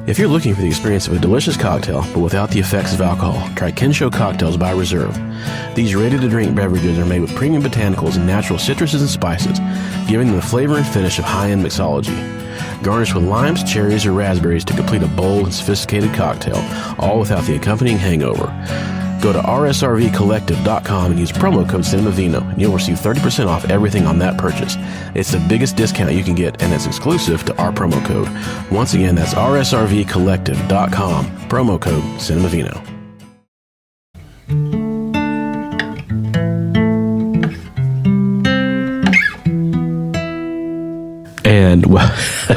If you're looking for the experience of a delicious cocktail, but without the effects of alcohol, try Kensho Cocktails by Reserve. These ready-to-drink beverages are made with premium botanicals and natural citruses and spices, giving them the flavor and finish of high-end mixology. Garnish with limes, cherries, or raspberries to complete a bold and sophisticated cocktail, all without the accompanying hangover. Go to rsrvcollective.com and use promo code CinemaVino, and you'll receive 30% off everything on that purchase. It's the biggest discount you can get, and it's exclusive to our promo code. Once again, that's rsrvcollective.com, promo code CinemaVino. And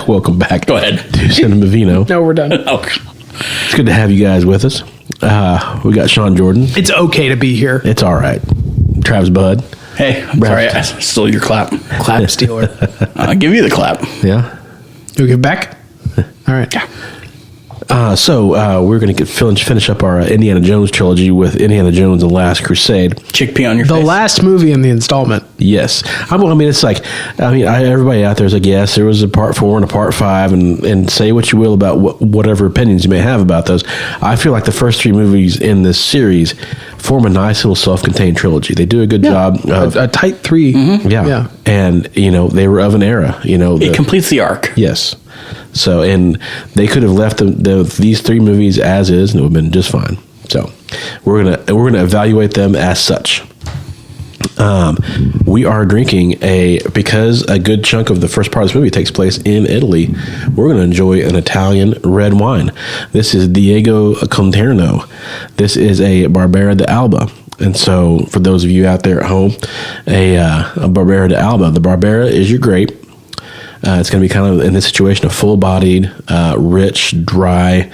welcome back. Go ahead. To CinemaVino. No, we're done. It's good to have you guys with us. We got Sean Jordan. It's okay to be here. It's all right. Travis Budd. Hey, I'm sorry, I stole your clap. Clap stealer. I'll give you the clap. Yeah. You'll give back? All right. Yeah. So we're going to finish up our Indiana Jones trilogy with Indiana Jones and Last Crusade. Chickpea on your The face. last movie in the installment. Yes. It's like, everybody out there is like, yes, there was a part 4 and a part 5, and say what you will about whatever opinions you may have about those. I feel like the first 3 movies in this series form a nice little self-contained trilogy. They do a good job of a tight 3. Mm-hmm. Yeah. And, they were of an era, it completes the arc. Yes. So, and they could have left these 3 movies as is, and it would have been just fine. So, we're gonna evaluate them as such. We are drinking because a good chunk of the first part of this movie takes place in Italy. We're going to enjoy an Italian red wine. This is Diego Conterno. This is a Barbera d'Alba. And so, for those of you out there at home, a Barbera d'Alba. The Barbera is your grape. It's going to be kind of, in this situation, a full-bodied, rich, dry,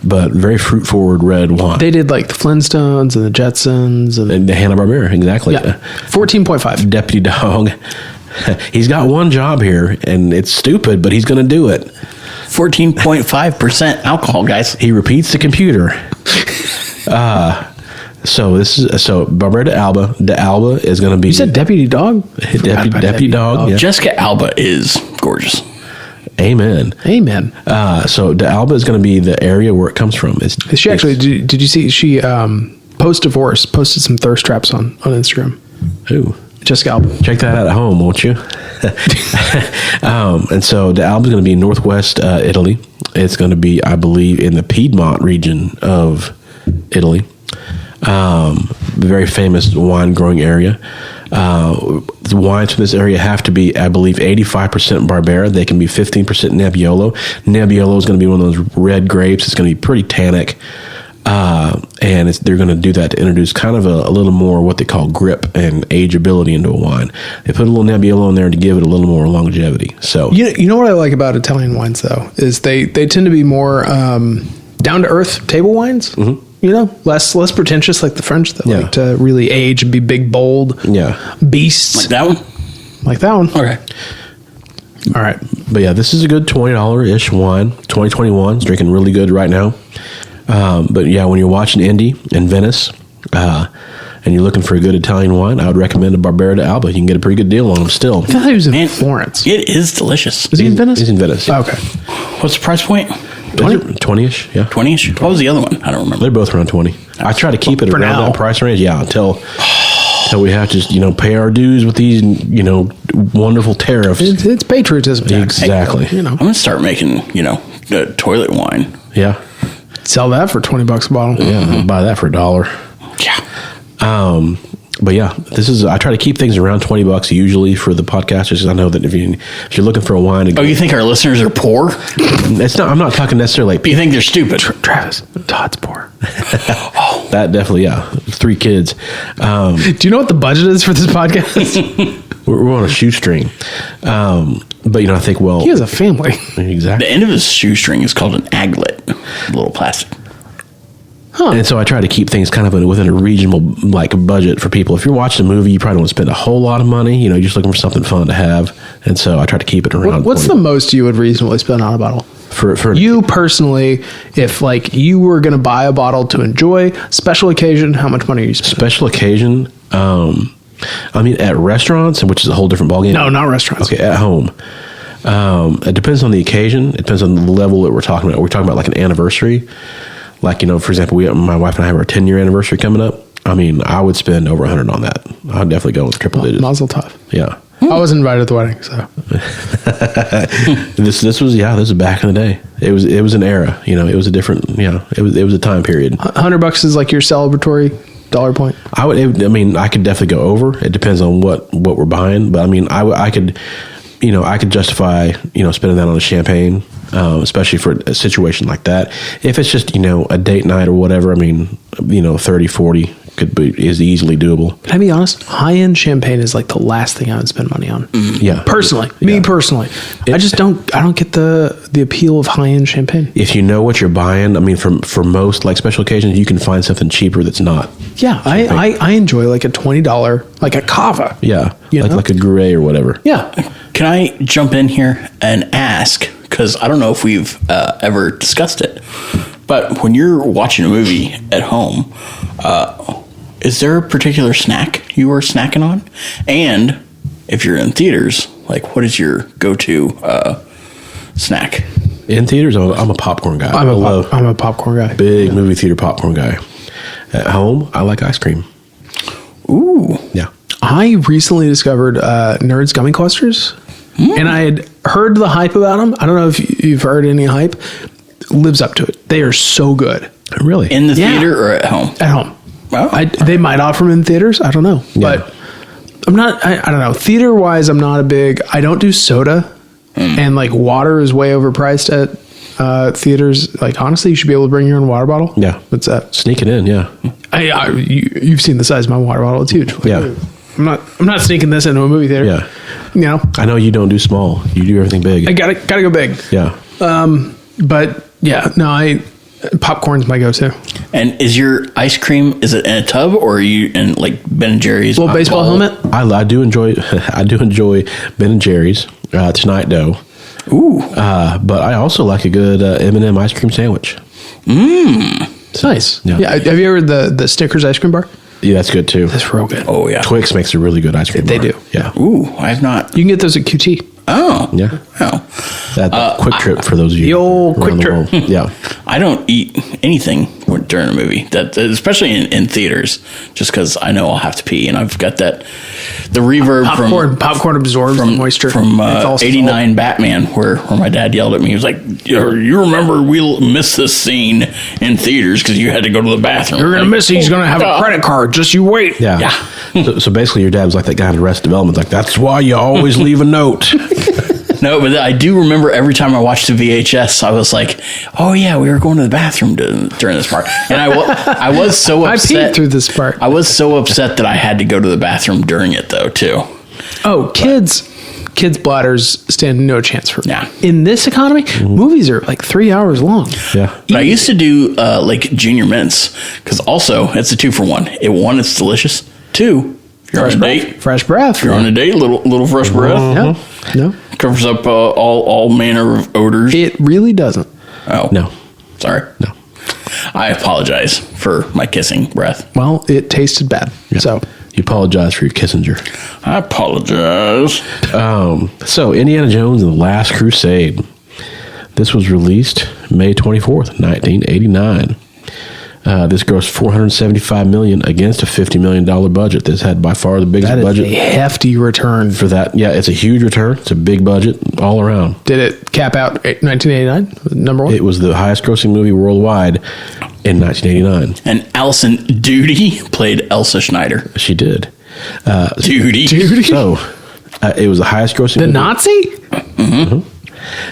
but very fruit-forward red wine. They did like the Flintstones and the Jetsons. And the Hanna-Barbera, exactly. Yeah. 14.5. Deputy Dog. He's got one job here, and it's stupid, but he's going to do it. 14.5% alcohol, guys. He repeats the computer. So Barbera d'Alba. D'Alba is going to be. You said Deputy Dog? Deputy Dog. Yeah. Jessica Alba is gorgeous. Amen. So d'Alba is going to be the area where it comes from. Is she actually? Did you see she post-divorce posted some thirst traps on Instagram? Who? Jessica Alba. Check that out at home, won't you? And so d'Alba is going to be in northwest Italy. It's going to be, I believe, in the Piedmont region of Italy. Very famous wine growing area. The wines from this area have to be, I believe, 85% Barbera. They can be 15% Nebbiolo. Nebbiolo is going to be one of those red grapes. It's going to be pretty tannic. And they're going to do that to introduce kind of a little more what they call grip and ageability into a wine. They put a little Nebbiolo in there to give it a little more longevity. So you know what I like about Italian wines, though, is they tend to be more down-to-earth table wines. Mm-hmm. Less pretentious like the French that like to really age and be big, bold beasts. Like that one? Like that one. Okay. All right. But yeah, this is a good $20-ish wine. 2021. It's drinking really good right now. But yeah, when you're watching Indy in Venice and you're looking for a good Italian wine, I would recommend a Barbera d'Alba. You can get a pretty good deal on them still. I thought he was in Florence. It is delicious. Is he in Venice? He's in Venice. Oh, okay. What's the price point? 20-ish, yeah. 20-ish? What was the other one? I don't remember. They're both around 20. I try to keep it around that price range, until we have to, pay our dues with these, wonderful tariffs. It's patriotism tax. Exactly. I'm going to start making, toilet wine. Yeah. Sell that for $20 a bottle. Yeah, buy that for $1. Yeah. But yeah, I try to keep things around $20 usually for the podcasters. Because I know that if you're looking for a wine, you think our listeners are poor? It's not. I'm not talking necessarily. You think they're stupid? Travis, Todd's poor. That definitely, 3 kids. Do you know what the budget is for this podcast? We're on a shoestring. But I think he has a family. Exactly. The end of his shoestring is called an aglet, a little plastic. Huh. And so I try to keep things kind of within a reasonable budget for people. If you're watching a movie, you probably don't want to spend a whole lot of money. You're just looking for something fun to have. And so I try to keep it around. What's the most you would reasonably spend on a bottle? For you personally, if you were going to buy a bottle to enjoy, special occasion, how much money are you spending? Special occasion, at restaurants, which is a whole different ballgame. No, not restaurants. Okay, at home. It depends on the occasion. It depends on the level that we're talking about. We're talking about like an anniversary. Like, for example, my wife and I have our 10-year anniversary coming up. I mean, I would spend over 100 on that. I'd definitely go with triple digits. Mazel tov. Yeah. I wasn't invited at the wedding, so. This was back in the day. It was an era, it was a different, it was a time period. $100 is like your celebratory dollar point. I could definitely go over. It depends on what we're buying, but I mean, I could justify, spending that on a champagne, especially for a situation like that. If it's just, a date night or whatever, I mean, 30, 40 is easily doable. Can I be honest? High-end champagne is like the last thing I would spend money on. Yeah. Personally. Me personally. I just don't get the appeal of high-end champagne. If you know what you're buying, I mean, for most like special occasions, you can find something cheaper that's not. Yeah. I enjoy like a $20, like a cava. Yeah. Like a Grey or whatever. Yeah. Can I jump in here and ask, because I don't know if we've ever discussed it, but when you're watching a movie at home, is there a particular snack you are snacking on? And if you're in theaters, like, what is your go-to snack? In theaters, I'm a popcorn guy. I'm a popcorn guy. Big movie theater popcorn guy. At home, I like ice cream. Ooh. Yeah. I recently discovered Nerds Gummy Clusters, and I had heard the hype about them. I don't know if you've heard any hype. Lives up to it. They are so good. Really? In the theater or at home? At home. Oh. They might offer them in theaters. I don't know. Yeah. But I'm not, I don't know. Theater-wise, I'm not I don't do soda, and like water is way overpriced at theaters. Like, honestly, you should be able to bring your own water bottle. Yeah. What's that? Sneak it in, yeah. You've seen the size of my water bottle. It's huge. Like, Yeah. I'm not sneaking this into a movie theater. Yeah. I know you don't do small. You do everything big. I gotta go big. Yeah. But yeah, no, popcorn's my go-to. And is your ice cream, is it in a tub or are you in like Ben and Jerry's? Well, baseball helmet. I do enjoy Ben and Jerry's Tonight Dough. Ooh. But I also like a good M&M ice cream sandwich. It's nice. Yeah. Have you ever the Snickers ice cream bar? Yeah, that's good too. That's real good. Oh yeah. Twix makes a really good ice cream They bar. do. Yeah. Ooh, I have not. You can get those at QT. Oh. Yeah. Oh. That quick trip for those of you. The old around quick the trip. world. Yeah. I don't eat anything during a movie, that especially in theaters, just because I know I'll have to pee, and I've got the reverb popcorn absorbs the moisture from '89 Batman, where my dad yelled at me. He was like, "You remember we missed this scene in theaters because you had to go to the bathroom. You're gonna miss it. He's gonna have a credit card. Just you wait." Yeah. So basically, your dad was like that guy in Arrested Development. Like, that's why you always leave a note. No, but I do remember every time I watched the VHS, I was like, "Oh yeah, we were going to the bathroom during this part," and I was so upset. I peed through this part. I was so upset that I had to go to the bathroom during it, though, too. Oh, kids' bladders stand no chance for. Yeah. In this economy, movies are like 3 hours long. Yeah. But I used to do like junior mints because also it's a 2-for-1. One, it's delicious. Two, if you're on a date, Fresh breath. if you're on a date, little fresh breath. No, Covers up all manner of odors. it really doesn't. Oh No. sorry. No. I apologize for my kissing breath. Well, it tasted bad. So You apologize for your Kissinger. I apologize. So, Indiana Jones and the Last Crusade. This was released May 24th, 1989. This grossed $475 million against a $50 million budget. This had by far the biggest that is budget a hefty return. for that. Yeah, it's a huge return. It's a big budget all around. Did it cap out 1989? Number one? It was the highest grossing movie worldwide in 1989. And Alison Doody played Elsa Schneider. She did. Doody. So, it was the highest grossing The movie. Nazi?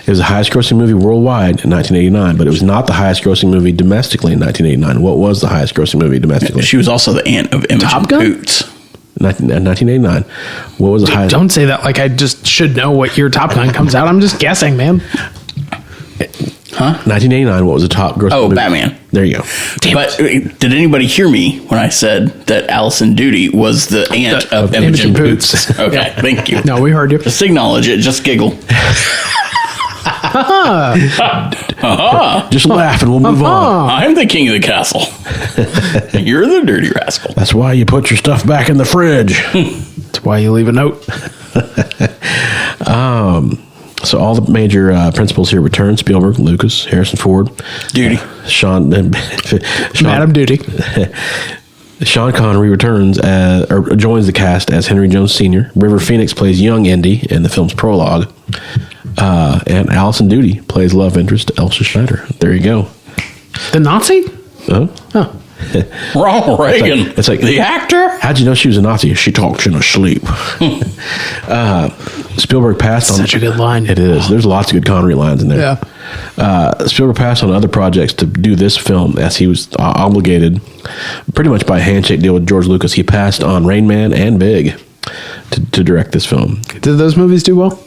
It was the highest grossing movie worldwide in 1989, but it was not the highest grossing movie domestically in 1989. What was the highest grossing movie domestically? She was also the aunt of Imogen Top Gun? Poots. 1989. What was the highest? Don't say that like I just should know what year Top Gun comes out. I'm just guessing, man. 1989. What was the top grossing Oh, movie? Batman. There you go. But did anybody hear me when I said that Alison Doody was the aunt of Imogen Imogen Poots? Poots. Okay, thank you. No, we heard you. Just acknowledge it. Just giggle. Just laugh and we'll move on. I'm the king of the castle. You're the dirty rascal. That's why you put your stuff back in the fridge. That's why you leave a note. So all the major principals here return: Spielberg, Lucas, Harrison Ford, Duty, Sean Madam Duty. Sean Connery returns or joins the cast as Henry Jones Sr. River Phoenix plays young Indy in the film's prologue, and Allison Duty plays love interest Elsa Schneider. There you go. The Nazi? Oh. Ronald Reagan. It's like the actor. How'd you know she was a Nazi? She talks in her sleep. Spielberg passed on such a good line. It is. There's lots of good Connery lines in there. Yeah. Spielberg passed on other projects to do this film as he was obligated pretty much by a handshake deal with George Lucas. He passed on Rain Man and Big to direct this film. Did those movies do well?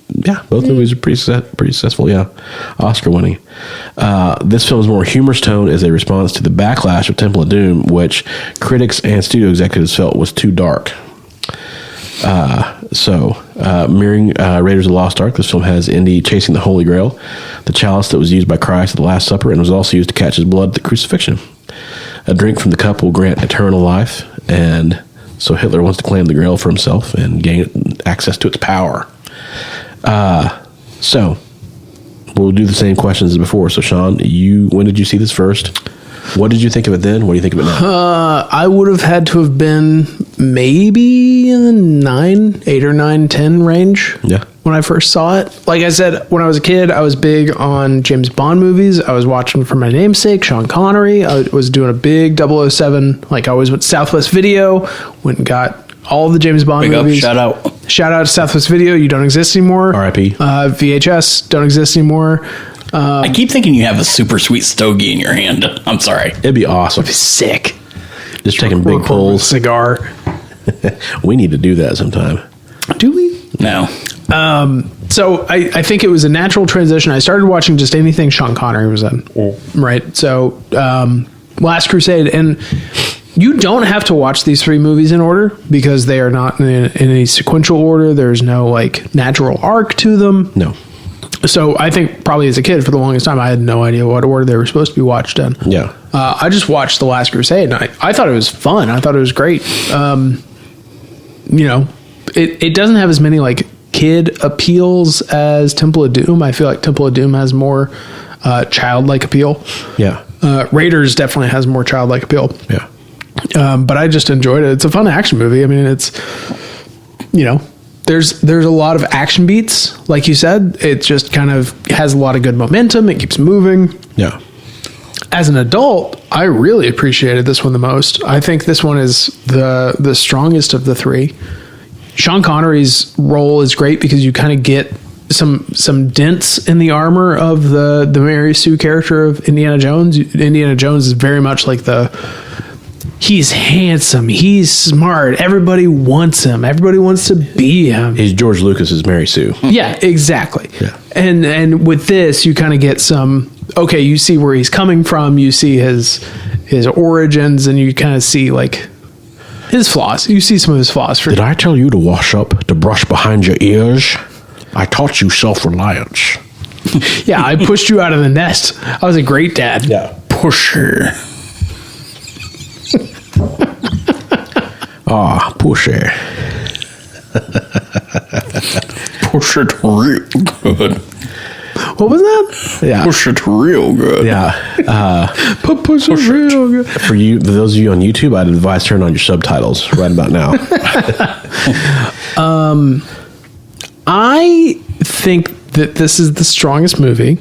Yeah, both movies are pretty successful. Yeah, Oscar winning. This film's more humorous tone is a response to the backlash of Temple of Doom, which critics and studio executives felt was too dark. Mirroring Raiders of the Lost Ark, this film has Indy chasing the Holy Grail, the chalice that was used by Christ at the Last Supper and was also used to catch his blood at the crucifixion. A drink from the cup will grant eternal life, and so Hitler wants to claim the Grail for himself and gain access to its power. So we'll do the same questions as before. So Sean, when did you see this first? What did you think of it then? What do you think of it now? I would have had to have been maybe in the 8 or 9, 10 range. Yeah. When I first saw it. Like I said, when I was a kid, I was big on James Bond movies. I was watching for my namesake, Sean Connery. I was doing a big 007. Like I always went to Southwest Video, went and got all the James Bond movies. Shout out to Southwest Video. You don't exist anymore. R.I.P. VHS don't exist anymore. I keep thinking you have a super sweet stogie in your hand. I'm sorry. It'd be awesome. It'd be sick. Just taking big pulls. Cigar. We need to do that sometime. Do we? No. So I think it was a natural transition. I started watching just anything Sean Connery was in. Right. So Last Crusade. And you don't have to watch these 3 movies in order because they are not in any sequential order. There's no like natural arc to them. No. So I think probably as a kid for the longest time, I had no idea what order they were supposed to be watched in. Yeah. I just watched The Last Crusade and I thought it was fun. I thought it was great. It doesn't have as many like kid appeals as Temple of Doom. I feel like Temple of Doom has more childlike appeal. Yeah. Raiders definitely has more childlike appeal. Yeah. But I just enjoyed it. It's a fun action movie. I mean, it's, there's a lot of action beats. Like you said, it just kind of has a lot of good momentum. It keeps moving. Yeah. As an adult, I really appreciated this one the most. I think this one is the strongest of the 3. Sean Connery's role is great because you kind of get some dents in the armor of the Mary Sue character of Indiana Jones. Indiana Jones is very much like he's handsome, he's smart, everybody wants him, everybody wants to be him. He's George Lucas's Mary Sue. Yeah, exactly. Yeah. And with this, you kind of get okay, you see where he's coming from, you see his origins, and you kind of see like his flaws. You see some of his flaws. Did I tell you to wash up, to brush behind your ears? I taught you self-reliance. Yeah, I pushed you out of the nest. I was a great dad. Yeah. Pusher. Pusher. Push it real good. What was that? Yeah. Push it real good. Yeah. Push it real good. For those of you on YouTube, I'd advise turn on your subtitles right about now. I think that this is the strongest movie,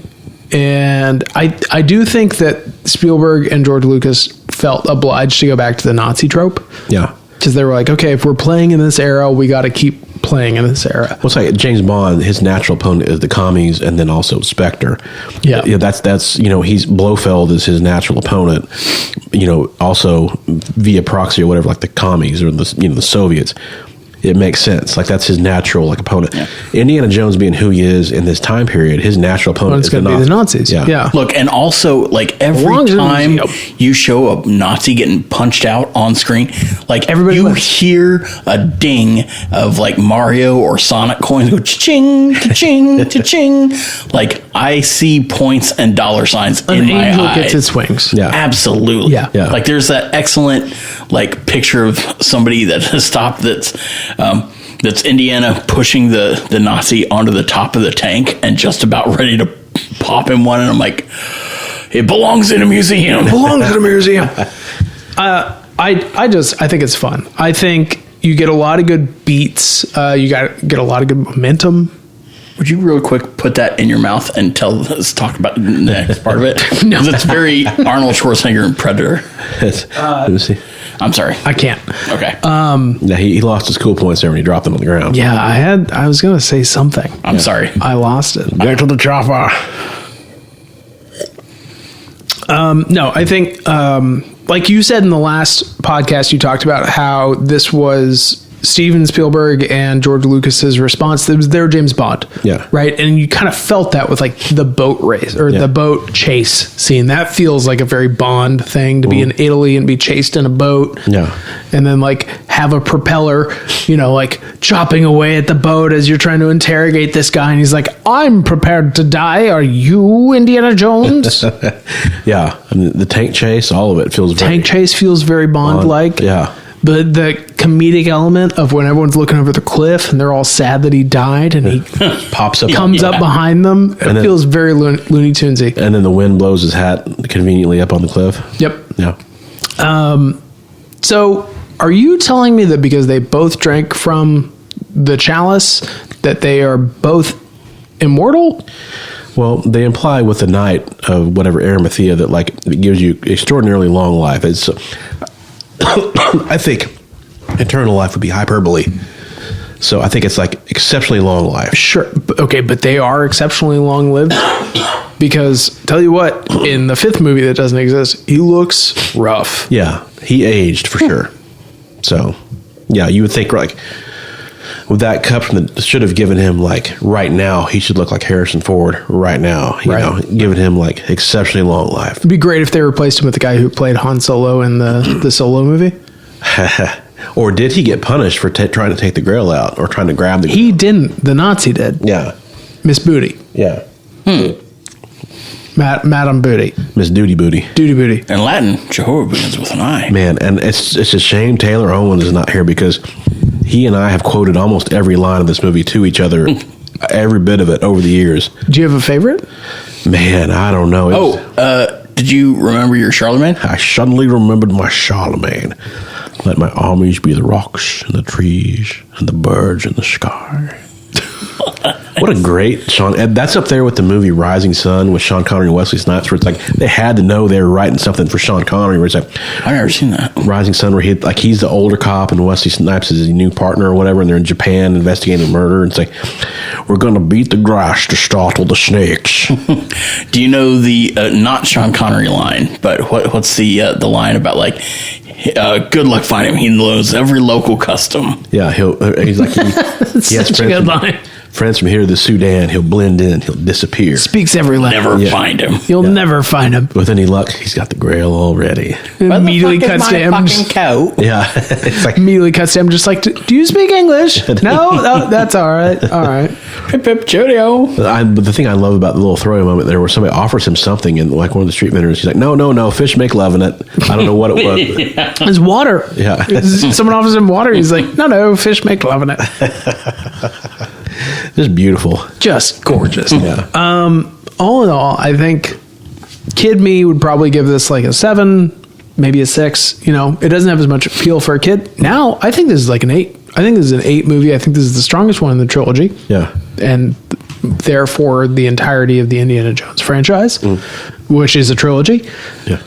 and I do think that Spielberg and George Lucas felt obliged to go back to the Nazi trope. Yeah. Because they were like, okay, if we're playing in this era, we got to keep playing in this era. Well, it's like James Bond, his natural opponent is the commies and then also Spectre. Yeah. That's he's Blofeld is his natural opponent, also via proxy or whatever, like the commies or the Soviets. It makes sense. Like that's his natural opponent. Yeah. Indiana Jones being who he is in this time period, his natural opponent is going to be the Nazis. Yeah. Look, and also every time you show a Nazi getting punched out on screen, everybody you hear a ding of Mario or Sonic coins go cha-ching, cha-ching, cha-ching. I see points and dollar signs in my eyes. Gets its wings. Yeah. Absolutely. Yeah. There's that excellent picture of somebody that has stopped that's That's Indiana pushing the Nazi onto the top of the tank and just about ready to pop him one. And I'm like, it belongs in a museum. It belongs in a museum. I think it's fun. I think you get a lot of good beats. You get a lot of good momentum. Would you real quick put that in your mouth and talk about the next part of it? No. Because it's very Arnold Schwarzenegger and Predator. Let me see. I'm sorry. I can't. Okay. Yeah, he lost his cool points there when he dropped them on the ground. Yeah, I was going to say something. I'm sorry. I lost it. Back to the chopper. No, I think, like you said in the last podcast, you talked about how this was Steven Spielberg and George Lucas's response. It was their James Bond. Yeah. Right. And you kind of felt that with like the boat race or the boat chase scene. That feels like a very Bond thing to be in Italy and be chased in a boat. Yeah. And then like have a propeller, like chopping away at the boat as you're trying to interrogate this guy. And he's like, I'm prepared to die. Are you Indiana Jones? Yeah. I mean, the tank chase, all of it feels Tank chase feels very Bond-like. Yeah. The comedic element of when everyone's looking over the cliff and they're all sad that he died and he pops up, comes up behind them. It then, feels very Looney Tunesy. And then the wind blows his hat conveniently up on the cliff. Yep. Yeah. So are you telling me that because they both drank from the chalice that they are both immortal? Well, they imply with the night of whatever Arimathea that like it gives you extraordinarily long life. It's I think eternal life would be hyperbole. So I think it's like exceptionally long life. Sure. Okay, but they are exceptionally long lived because tell you what, in the fifth movie that doesn't exist, he looks rough. Yeah, he aged for sure. So, yeah, you would think like with that cup should have given him like right now he should look like Harrison Ford right now. You know, giving him like exceptionally long life. It'd be great if they replaced him with the guy who played Han Solo in the Solo movie. Or did he get punished for trying to take the Grail out or trying to grab the Grail? He didn't. The Nazi did. Yeah. Miss Booty. Yeah. Madam Booty. Miss Duty Booty. Duty Booty. In Latin, Jehovah begins with an I. Man, and it's a shame Taylor Owens is not here because he and I have quoted almost every line of this movie to each other, every bit of it over the years. Do you have a favorite? Man, I don't know. Did you remember your Charlemagne? I suddenly remembered my Charlemagne. Let my armies be the rocks and the trees and the birds in the sky. What a great Sean. That's up there with the movie Rising Sun with Sean Connery and Wesley Snipes, where it's like they had to know they were writing something for Sean Connery. Where it's like, I've never seen that. Rising Sun, where he's the older cop and Wesley Snipes is his new partner or whatever, and they're in Japan investigating murder. And it's like, we're going to beat the grass to startle the snakes. Do you know the not Sean Connery line, but what's the line about like, good luck finding him. He knows every local custom. Yeah, he's like he has Such a good line. Friends from here to the Sudan. He'll blend in. He'll disappear. Speaks every language. Never find him. You'll never find him. With any luck, he's got the Grail already. Immediately cuts to him. Coat? Yeah, it's like Immediately cuts to him, just like, do you speak English? No, that's all right. All right. Pip pip cheerio. But the thing I love about the little throwaway moment there, where somebody offers him something, and like one of the street vendors, he's like, "No, fish make love in it." I don't know what it was. It's water. Yeah. Someone offers him water. He's like, no, fish make love in it. Just beautiful. Just gorgeous. Yeah. All in all, I think kid me would probably give this like a 7, maybe a 6. It doesn't have as much appeal for a kid. Now, I think this is like an 8. I think this is an 8 movie. I think this is the strongest one in the trilogy. Yeah. And therefore the entirety of the Indiana Jones franchise, which is a trilogy. Yeah.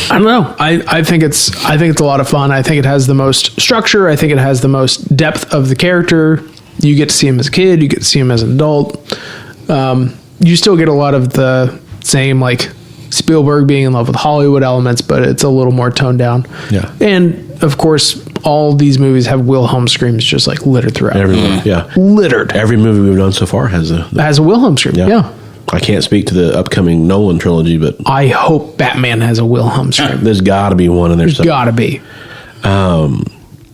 I don't know. I think it's a lot of fun. I think it has the most structure. I think it has the most depth of the character. You get to see him as a kid. You get to see him as an adult. You still get a lot of the same like Spielberg being in love with Hollywood elements, but it's a little more toned down. Yeah. And of course, all these movies have Wilhelm screams just like littered throughout. Everyone. Yeah. Littered. Every movie we've done so far has a Wilhelm scream. Yeah. I can't speak to the upcoming Nolan trilogy, but I hope Batman has a Wilhelm scream. there's got to be one in there. There's got to be.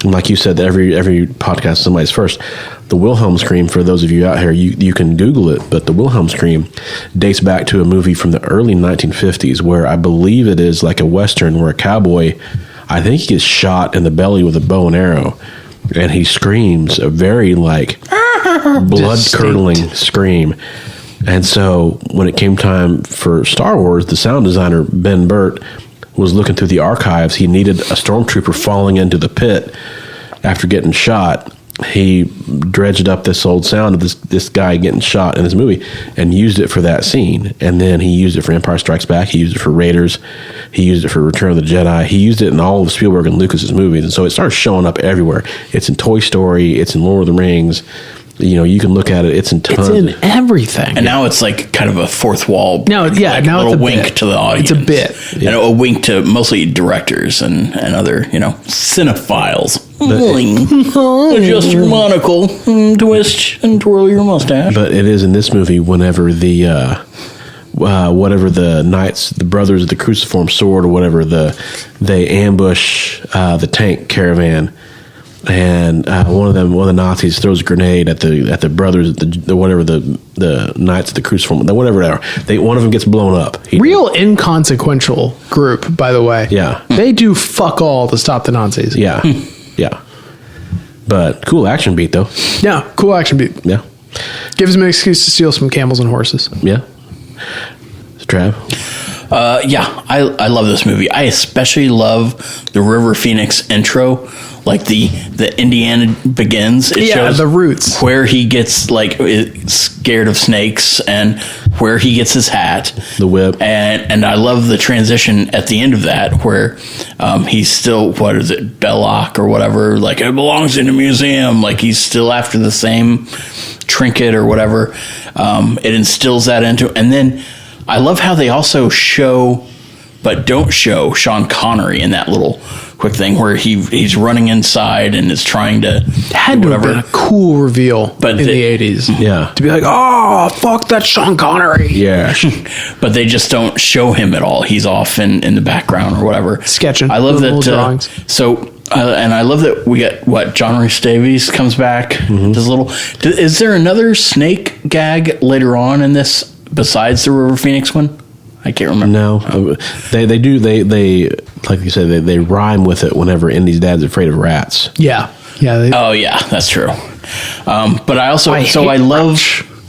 Like you said, every podcast somebody's first. The Wilhelm scream, for those of you out here, you can Google it, but the Wilhelm scream dates back to a movie from the early 1950s where I believe it is like a Western where a cowboy, I think he gets shot in the belly with a bow and arrow, and he screams a very like blood-curdling scream. And so when it came time for Star Wars, the sound designer Ben Burt was looking through the archives. He needed a stormtrooper falling into the pit after getting shot. He dredged up this old sound of this guy getting shot in this movie and used it for that scene. And then he used it for Empire Strikes Back. He used it for Raiders. He used it for Return of the Jedi. He used it in all of Spielberg and Lucas's movies. And so it started showing up everywhere. It's in Toy Story. It's in Lord of the Rings. You know, you can look at it. It's in tons. It's in everything. And now it's like kind of a fourth wall. No, yeah. Like now a it's little a wink bit. to the audience. It's a bit. And a wink to mostly directors and other, cinephiles. Adjust your monocle, twist and twirl your mustache. But it is in this movie whenever whatever the knights, the brothers of the cruciform sword or whatever, they ambush the tank caravan. And one of the Nazis throws a grenade at the brothers, the knights of the cruciform, whatever they are. One of them gets blown up. Real inconsequential group, by the way. Yeah. They do fuck all to stop the Nazis. Yeah, yeah. But cool action beat though. Yeah, cool action beat. Yeah, Gives them an excuse to steal some camels and horses. yeah. Trav. Yeah, I love this movie. I especially love the River Phoenix intro, like the Indiana Begins. It shows the roots where he gets like scared of snakes and where he gets his hat, The whip. and I love the transition at the end of that where he's still, what is it, Belloc or whatever, like it belongs in a museum, like he's still after the same trinket or whatever. It instills that into, and then I love how they also show, but don't show Sean Connery in that little quick thing where he's running inside and is trying to had to have been a cool reveal But in the 80s. Yeah. To be like, oh, fuck, that's Sean Connery. Yeah. But they just don't show him at all. He's off in the background or whatever. Sketching. I love Little that. drawings. And I love that we get John Rhys Davies comes back. Does a little. Is there another snake gag later on in this besides the River Phoenix one? I can't remember. No, they like you said, they rhyme with it whenever Indy's dad's afraid of rats. Yeah. Yeah. Oh yeah, that's true. But I also I love.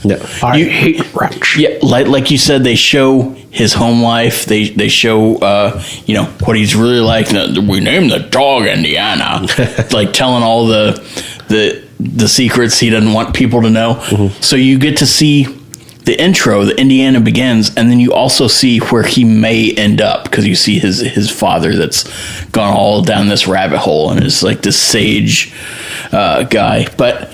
Yeah. I hate rats. Yeah, like you said, they show his home life. They show what he's really like. We named the dog Indiana, like telling all the secrets he doesn't want people to know. Mm-hmm. So you get to see the intro, the Indiana Begins, and then you also see where he may end up because you see his father that's gone all down this rabbit hole and is like this sage guy, but.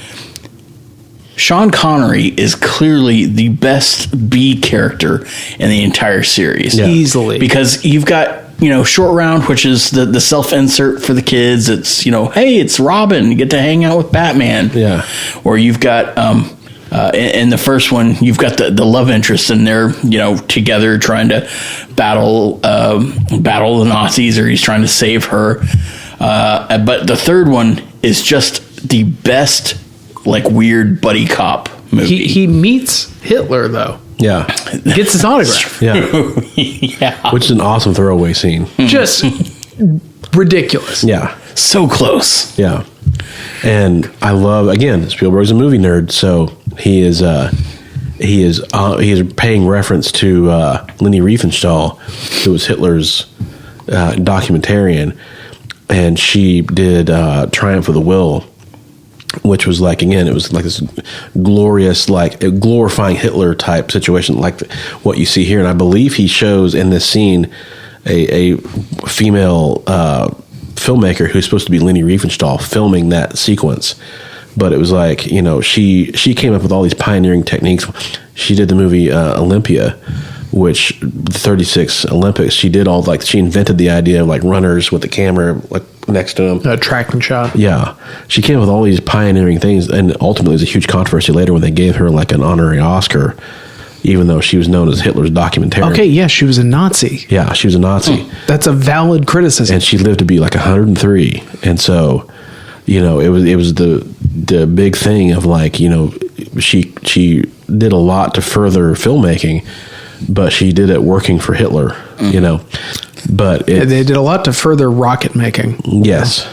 Sean Connery is clearly the best B character in the entire series. Yeah. Easily. Because you've got, Short Round, which is the self-insert for the kids. It's, hey, it's Robin. You get to hang out with Batman. Yeah. Or you've got, in the first one, you've got the love interest and they're, together trying to battle the Nazis, or he's trying to save her. But the third one is just the best, like, weird buddy cop movie. He meets Hitler, though. Yeah. Gets his autograph. Yeah. Yeah. Which is an awesome throwaway scene. Just ridiculous. Yeah. So close. Yeah. And I love, again, Spielberg's a movie nerd, so he is paying reference to Leni Riefenstahl, who was Hitler's documentarian, and she did Triumph of the Will, which was like, again, it was like this glorious, like glorifying Hitler type situation, like what you see here. And I believe he shows in this scene a female filmmaker who's supposed to be Leni Riefenstahl filming that sequence. But it was like, she came up with all these pioneering techniques. She did the movie Olympia, which the 36 Olympics, she invented the idea of like runners with the camera like next to them. A tracking shot. Yeah. She came up with all these pioneering things, and ultimately it was a huge controversy later when they gave her like an honorary Oscar, even though she was known as Hitler's documentarian. Okay, yeah, she was a Nazi. Yeah, she was a Nazi. That's a valid criticism. And she lived to be like 103. And so, it was the big thing of like, she did a lot to further filmmaking, but she did it working for Hitler, But they did a lot to further rocket making. Yes.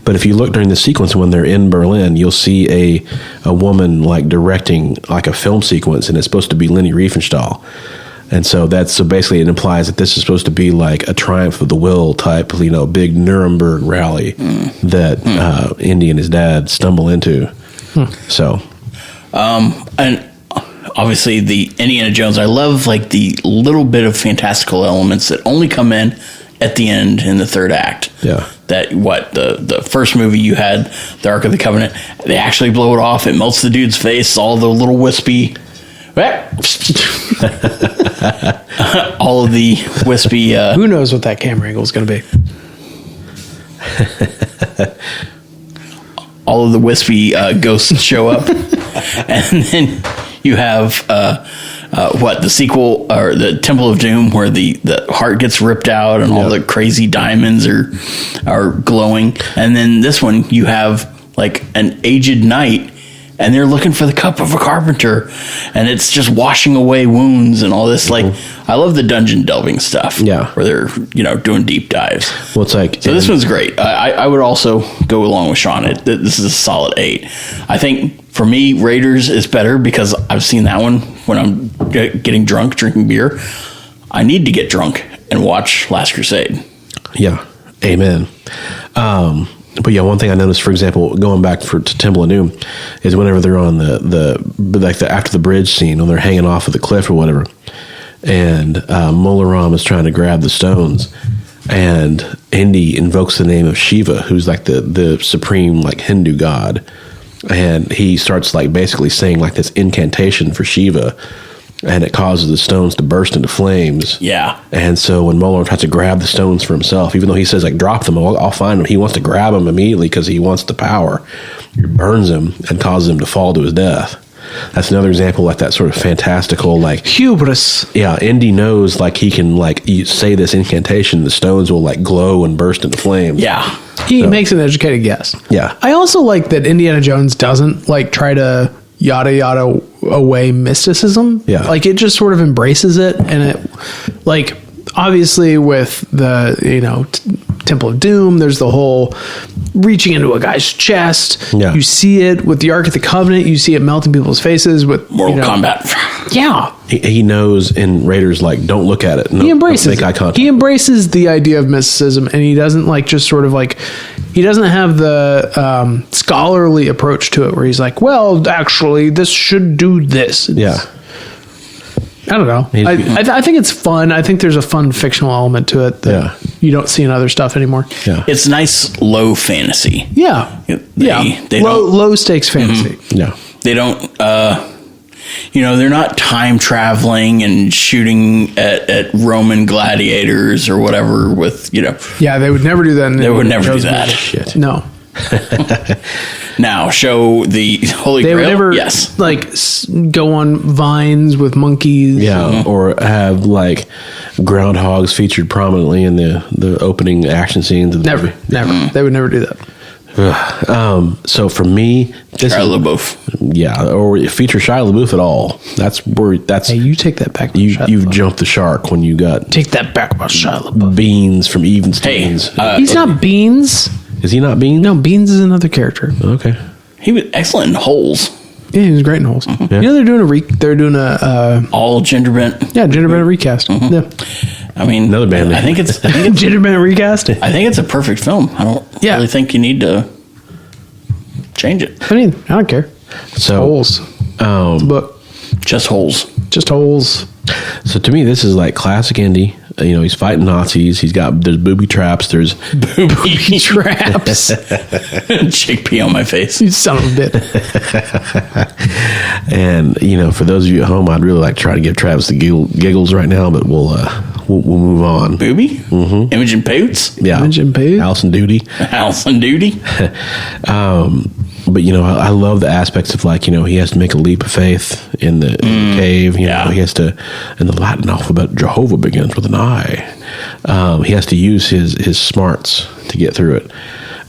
But if you look during the sequence when they're in Berlin, you'll see a woman like directing like a film sequence, and it's supposed to be Leni Riefenstahl. And so basically it implies that this is supposed to be like a triumph of the will type, big Nuremberg rally that Indy and his dad stumble into. So, and obviously the Indiana Jones, I love like the little bit of fantastical elements that only come in at the end in the third act. Yeah. That the first movie you had, the Ark of the Covenant, they actually blow it off. It melts the dude's face, all the little wispy, all of the wispy. Who knows what that camera angle is going to be? All of the wispy ghosts show up, and then you have the sequel or the Temple of Doom, where the heart gets ripped out and all the crazy diamonds are glowing, and then this one you have like an aged knight, and they're looking for the cup of a carpenter, and it's just washing away wounds and all this. Like, I love the dungeon delving stuff. Yeah, where they're doing deep dives. Well, it's like this one's great. I would also go along with Sean. This is a solid 8. I think for me, Raiders is better because I've seen that one when I'm getting drunk, drinking beer. I need to get drunk and watch Last Crusade. Yeah, amen. But yeah, one thing I noticed, for example, going back to Temple of Doom, is whenever they're on the after the bridge scene, when they're hanging off of the cliff or whatever, and Molaram is trying to grab the stones, and Indy invokes the name of Shiva, who's like the supreme like Hindu god, and he starts like basically saying like this incantation for Shiva, and it causes the stones to burst into flames. Yeah. And so when Molaram tries to grab the stones for himself, even though he says like drop them, I'll find him, he wants to grab them immediately because he wants the power. It burns him and causes him to fall to his death. That's another example like that sort of fantastical like hubris. Yeah, Indy knows like he can like say this incantation, the stones will like glow and burst into flames. Yeah. He makes an educated guess. Yeah. I also like that Indiana Jones doesn't like try to yada yada away mysticism. Yeah. Like it just sort of embraces it, and it like obviously with the Temple of Doom, there's the whole reaching into a guy's chest. Yeah. You see it with the Ark of the Covenant, you see it melting people's faces with Mortal Kombat. Yeah. He knows in Raiders like don't look at it. No, He embraces make eye contact. He embraces the idea of mysticism, and he doesn't like just sort of like he doesn't have the scholarly approach to it where he's like, well, actually, this should do this. Yeah. I don't know. I think it's fun. I think there's a fun fictional element to it that you don't see in other stuff anymore. Yeah. It's nice low fantasy. Yeah. They low stakes fantasy. Mm-hmm. Yeah. They don't they're not time traveling and shooting at Roman gladiators or whatever with, Yeah, they would never do that. They would never do that. Shit. No. Now, show the Holy Grail. They would never yes. like go on vines with monkeys. Yeah, or have like groundhogs featured prominently in the opening action scenes of the Never. movie. They would never do that. So for me, this Shia LaBeouf. Yeah, or feature Shia LaBeouf at all. That's Hey, you take that back. you've jumped the shark when you got Take that back about Shia LaBeouf. Beans from Evenstein's. He's not Beans. Is he not Beans? No, Beans is another character. Okay. He was excellent in Holes. Yeah, he was great in Holes. Yeah. You know they're doing a All gender bent. gender bent recast. Yeah, I mean, Another band I name. think it's gender bent recast. I think it's a perfect film. I don't really think you need to change it. I mean, I don't care. So Holes. But Just Holes. just Holes. So to me, this is like classic Indy. He's fighting Nazis. There's booby traps. There's Booby Traps. chickpea on my face. You son of a bitch. and for those of you at home, I'd really like to try to give Travis the giggles right now, but we'll move on. Booby? Mm-hmm. Imogen Poots? Yeah, Imogen Poots? Allison Duty. Allison Duty? But I love the aspects of he has to make a leap of faith in the cave. He has to, in the Latin alphabet, Jehovah begins with an I. He has to use his smarts to get through it.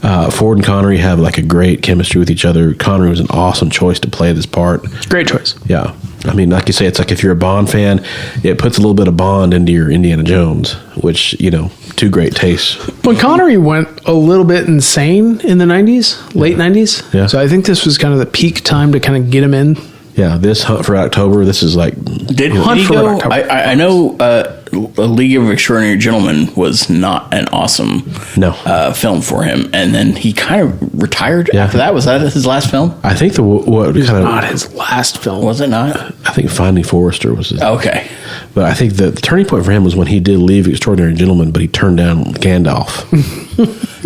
Ford and Connery have like a great chemistry with each other. Connery was an awesome choice to play this part. Great choice. Yeah. I mean, like you say, it's like if you're a Bond fan, it puts a little bit of Bond into your Indiana Jones, which, two great tastes. When Connery went a little bit insane in the 90s, late 90s. Yeah. So I think this was kind of the peak time to kind of get him in. Yeah, this Hunt for October, this is like... Did he go... I know A League of Extraordinary Gentlemen was not an awesome film for him, and then he kind of retired after that. Was that his last film? I think not his last film. Was it not? I think Finding Forrester was his... Okay. But I think the turning point for him was when he did League of Extraordinary Gentlemen, but he turned down Gandalf.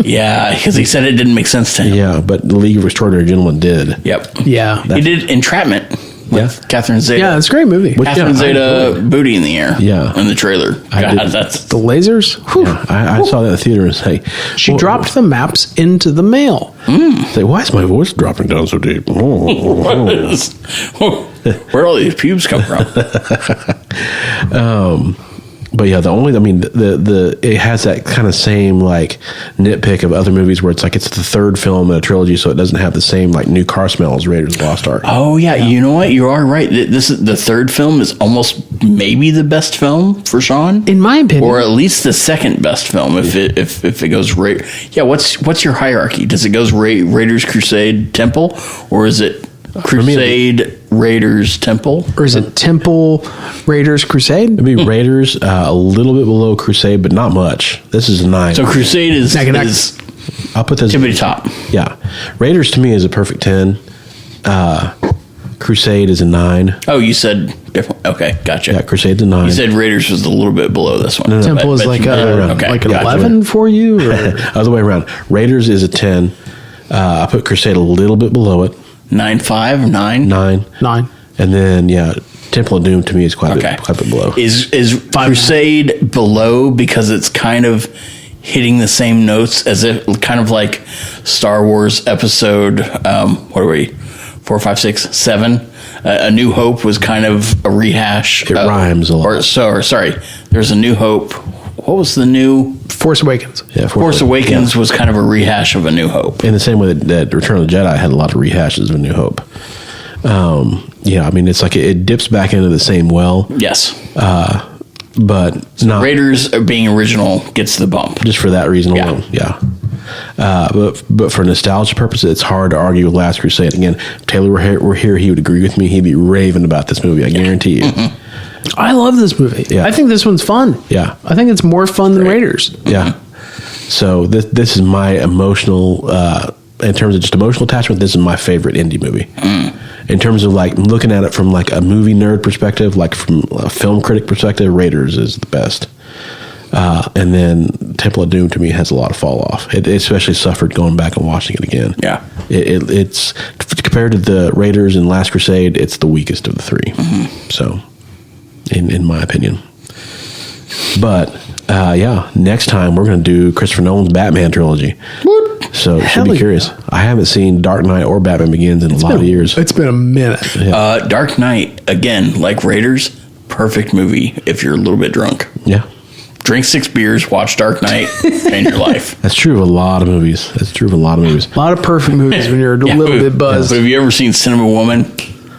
Yeah, because he said it didn't make sense to him. Yeah, but the League of Extraordinary Gentlemen did. Yep. Yeah. He did Entrapment with Catherine Zeta. Yeah, it's a great movie. Catherine Zeta booty in the air. Yeah. In the trailer. God, that's... The lasers? Yeah, I saw that in the theater and say... She dropped the maps into the mail. Say, why is my voice dropping down so deep? Where all these pubes come from? But yeah, it has that kind of same like nitpick of other movies where it's like it's the third film in a trilogy, so it doesn't have the same like new car smell as Raiders of the Lost Ark. Oh yeah, you know what? You are right. This is the third film is almost maybe the best film for Sean, in my opinion, or at least the second best film if it goes what's your hierarchy? Does it goes Raiders, Crusade, Temple, or is it Crusade, Raiders, Temple? Or is it Temple, Raiders, Crusade? It'd be Raiders, a little bit below Crusade, but not much. This is a 9. So Crusade is I'll put this tippity top. Yeah. Raiders to me is a perfect 10. Crusade is a 9. Oh, you said different. Okay, gotcha. Yeah, Crusade's a 9. You said Raiders was a little bit below this one. No. Temple is like an 11 for you? Or? Other way around. Raiders is a 10. I put Crusade a little bit below it. 9.5, 9? 9. And then, Temple of Doom to me is quite a bit below. Is Crusade below because it's kind of hitting the same notes as if kind of like Star Wars episode, what are we, 4, 5, 6, 7? A New Hope was kind of a rehash. It rhymes a lot. Sorry, there's A New Hope. What was the new? Force Awakens. Yeah, Force Awakens was kind of a rehash of A New Hope. In the same way that Return of the Jedi had a lot of rehashes of A New Hope. It's like it dips back into the same well. Yes. But not Raiders being original gets the bump. Just for that reason alone. Yeah. But for nostalgia purposes, it's hard to argue with Last Crusade. Again, if Taylor were here, he would agree with me. He'd be raving about this movie. I guarantee you. Mm-hmm. I love this movie. Yeah. I think this one's fun. Yeah. I think it's more fun than Raiders. Yeah. So this is my emotional, in terms of just emotional attachment, this is my favorite Indy movie. In terms of like looking at it from like a movie nerd perspective, like from a film critic perspective, Raiders is the best. And then Temple of Doom to me has a lot of fall off. It especially suffered going back and watching it again. Yeah. It's compared to the Raiders and Last Crusade, it's the weakest of the three. So, in my opinion. But next time we're going to do Christopher Nolan's Batman trilogy. So you should be curious. I haven't seen Dark Knight or Batman Begins in a lot of years. It's been a minute. Yeah. Dark Knight, again, like Raiders, perfect movie if you're a little bit drunk. Yeah. Drink 6 beers, watch Dark Knight, change your life. That's true of a lot of movies. A lot of perfect movies when you're a little bit buzzed. But have you ever seen Cinema Woman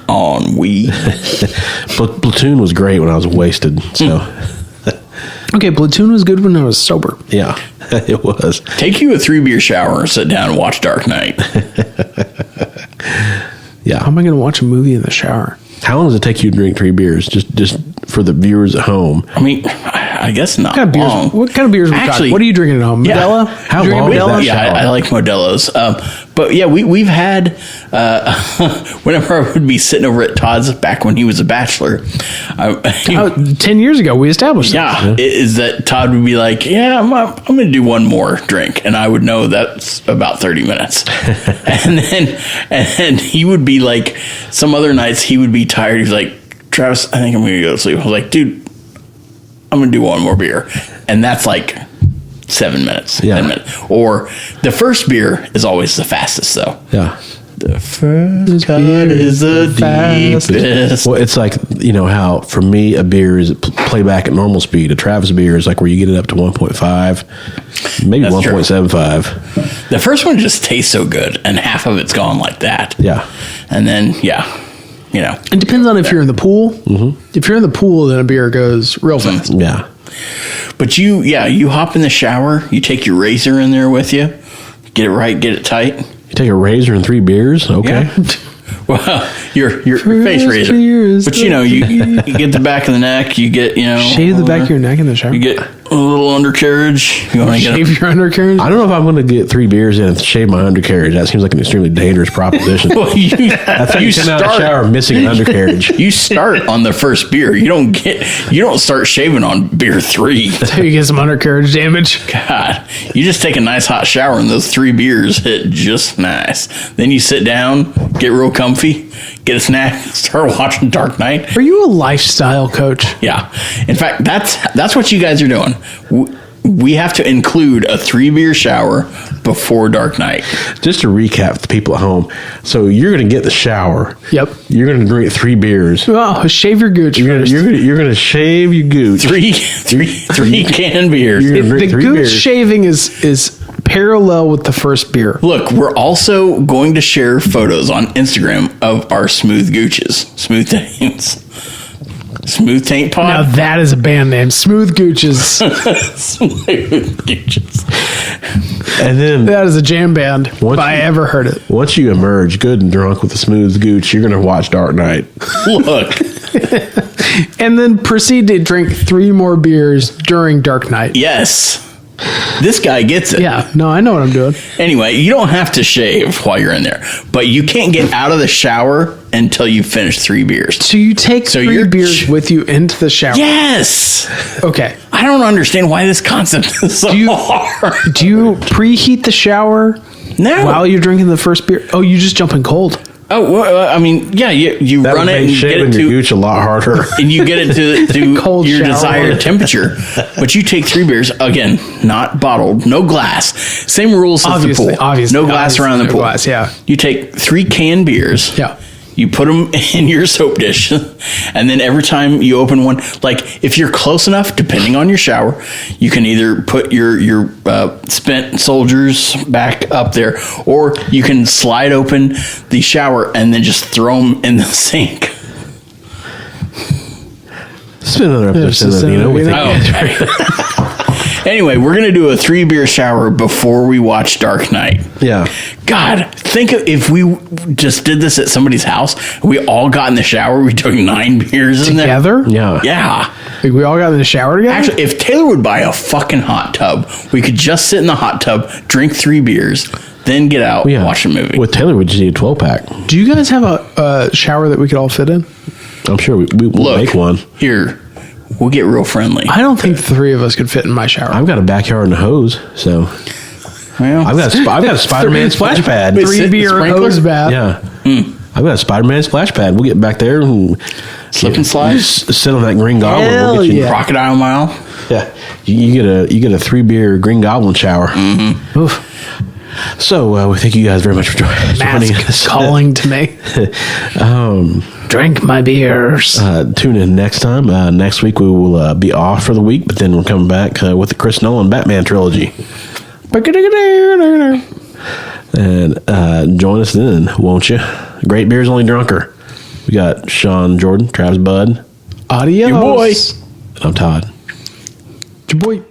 on weed? Platoon was great when I was wasted. So. Okay, Platoon was good when I was sober. Yeah, it was. Take you a 3-beer shower and sit down and watch Dark Knight. Yeah. How am I going to watch a movie in the shower? How long does it take you to drink 3 beers? Just for the viewers at home. I mean, I guess not long. What kind of beers are we talking? What are you drinking at home? Modelo? How long is that Yeah, I like Modelo's. But yeah, we've had, whenever I would be sitting over at Todd's back when he was a bachelor. 10 years ago, we established that. Is that Todd would be like, I'm going to do one more drink. And I would know that's about 30 minutes. and then he would be like, some other nights he would be tired. He's like, Travis, I think I'm going to go to sleep. I was like, dude, I'm going to do one more beer. And that's like 7 minutes, 10 minutes. Or the first beer is always the fastest, though. Yeah. The first cut is the deepest. Well, it's like, how for me a beer is playback at normal speed. A Travis beer is like where you get it up to 1.5, maybe 1.75. The first one just tastes so good, and half of it's gone like that. Yeah. And then, It depends on if you're in the pool. Mm-hmm. If you're in the pool, then a beer goes real fast. Yeah. But you hop in the shower, you take your razor in there with you, get it right, get it tight. You take a razor and 3 beers? Okay. Yeah. Well, your face razor. But you get the back of the neck, you get, shave the back of your neck in the shower. You get a little undercarriage. You want to shave your undercarriage? I don't know if I'm going to get 3 beers in and shave my undercarriage. That seems like an extremely dangerous proposition. Well, you come out of the shower missing an undercarriage. You start on the first beer. You don't start shaving on beer 3. That's how you get some undercarriage damage. God, you just take a nice hot shower and those 3 beers hit just nice. Then you sit down, get real comfy, get a snack, start watching Dark Knight. Are you a lifestyle coach? Yeah. In fact, that's what you guys are doing. We have to include a 3 beer shower before Dark Knight. Just to recap the people at home. So you're going to get the shower. Yep. You're going to drink 3 beers. Oh, shave your gooch. You're going to shave your gooch. Three can beers. The gooch shaving is parallel with the first beer. Look, we're also going to share photos on Instagram of our smooth gooches, smooth taints. Smooth Taint Pod. Now that is a band name. Smooth Gooches. Smooth Gooches. And then that is a jam band if I ever heard it. Once you emerge good and drunk with a smooth gooch, you're going to watch Dark Knight. Look. And then proceed to drink 3 more beers during Dark Knight. Yes. This guy gets it. Yeah, no, I know what I'm doing. Anyway, you don't have to shave while you're in there, but you can't get out of the shower until you finish 3 beers. So you take 3 beers with you into the shower? Yes. Okay. I don't understand why this concept is so hard. Do you preheat the shower while you're drinking the first beer? Oh, you just jump in cold. Oh, well, I mean, yeah, you run it and get it to your gooch a lot harder, and you get it to cold your shower. desired temperature. But you take 3 beers again, not bottled, no glass. Same rules as the pool. Obviously, no glass around the pool. Glass, yeah. You take 3 canned beers. Yeah. You put them in your soap dish, and then every time you open one, like if you're close enough, depending on your shower, you can either put your spent soldiers back up there, or you can slide open the shower and then just throw them in the sink. It's been another episode of Anyway, we're going to do a 3 beer shower before we watch Dark Knight. Yeah. God, think of if we just did this at somebody's house. We all got in the shower. We took 9 beers in there. Together? Yeah. Yeah. Like we all got in the shower together? Actually, if Taylor would buy a fucking hot tub, we could just sit in the hot tub, drink 3 beers, then get out and watch a movie. With Taylor, we just need a 12-pack. Do you guys have a shower that we could all fit in? I'm sure we'll make one. Here. We'll get real friendly. I don't think the 3 of us could fit in my shower. I've got a backyard and a hose, so well, I've got a Spider-Man splash pad. 3 beer hose bath. Yeah, I've got a Spider-Man splash pad. We'll get back there and slip and slide. Sit on that Green Goblin. Hell yeah. Crocodile Mile. Yeah, you get a 3 beer Green Goblin shower. Mm-hmm. Oof. So we thank you guys very much for joining us. Calling to me. Drink my beers. Tune in next time. Next week we will be off for the week, but then we're coming back with the Chris Nolan Batman trilogy. And join us then, won't you? Great beers, only drunker. We got Sean Jordan, Travis Bud. Adios. Your boy. And I'm Todd. Your boy.